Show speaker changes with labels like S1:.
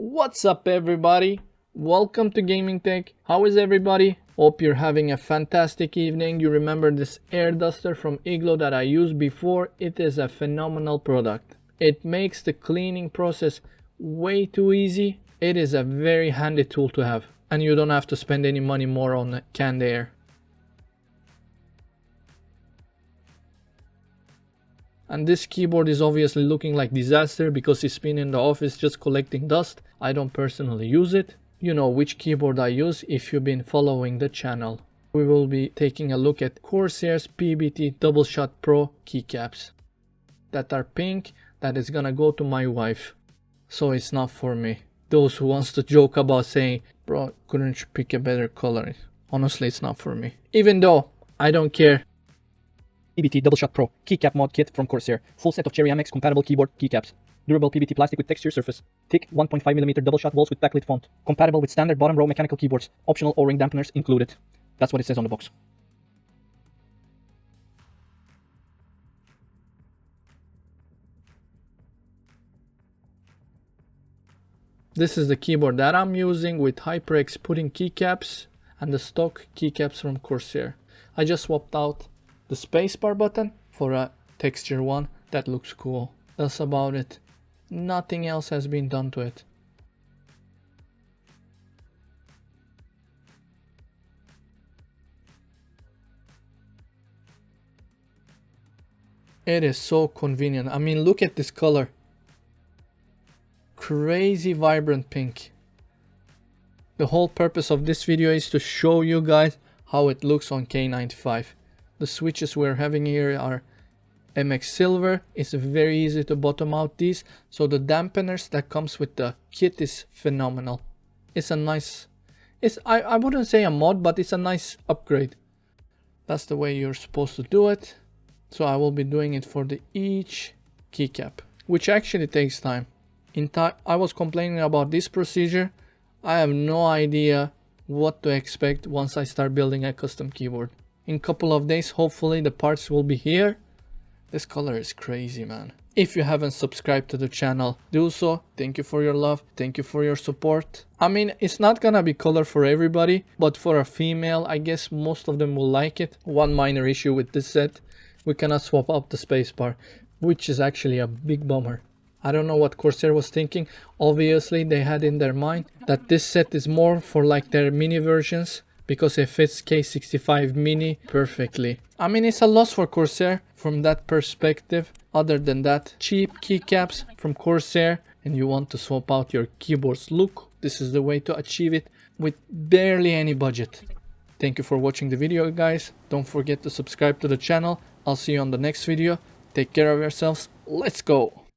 S1: What's up everybody? Welcome to Gamingtech. How is everybody? Hope you're having a fantastic evening. You remember this air duster from Igloo that I used before? It is a phenomenal product. It makes the cleaning process way too easy. It is a very handy tool to have, and you don't have to spend any money more on canned air. And this keyboard is obviously looking like disaster because it's been in the office just collecting dust. I don't personally use it. You know which keyboard I use if you've been following the channel. We will be taking a look at Corsair's PBT Double Shot Pro keycaps that are pink. That is gonna go to my wife, so it's not for me. Those who wants to joke about saying, bro, couldn't you pick a better color? Honestly, it's not for me. Even though I don't care.
S2: PBT Double Shot Pro Keycap Mod Kit from Corsair. Full set of Cherry MX compatible keyboard keycaps. Durable PBT plastic with texture surface. Thick 1.5mm double shot walls with backlit font. Compatible with standard bottom row mechanical keyboards. Optional O-ring dampeners included. That's what it says on the box.
S1: This is the keyboard that I'm using with HyperX pudding keycaps and the stock keycaps from Corsair. I just swapped out the spacebar button for a texture one. That looks cool. That's about it. Nothing else has been done to it. It is so convenient. I mean, look at this color. Crazy vibrant pink. The whole purpose of this video is to show you guys how it looks on K95. The switches we're having here are MX Silver. It's very easy to bottom out these. So the dampeners that comes with the kit is phenomenal. It's a nice, I wouldn't say a mod, but it's a nice upgrade. That's the way you're supposed to do it. So I will be doing it for each keycap, which actually takes time. I was complaining about this procedure. I have no idea what to expect once I start building a custom keyboard. In a couple of days, hopefully the parts will be here. This color is crazy, man. If you haven't subscribed to the channel, do so. Thank you for your love. Thank you for your support. I mean, it's not gonna be color for everybody, but for a female, I guess most of them will like it. One minor issue with this set, we cannot swap out the spacebar, which is actually a big bummer. I don't know what Corsair was thinking. Obviously, they had in their mind that this set is more for like their mini versions, because it fits K95 mini perfectly. I mean, it's a loss for Corsair from that perspective. Other than that, cheap keycaps from Corsair and you want to swap out your keyboard's look, this is the way to achieve it with barely any budget. Thank you for watching the video, guys. Don't forget to subscribe to the channel. I'll see you on the next video. Take care of yourselves. Let's go!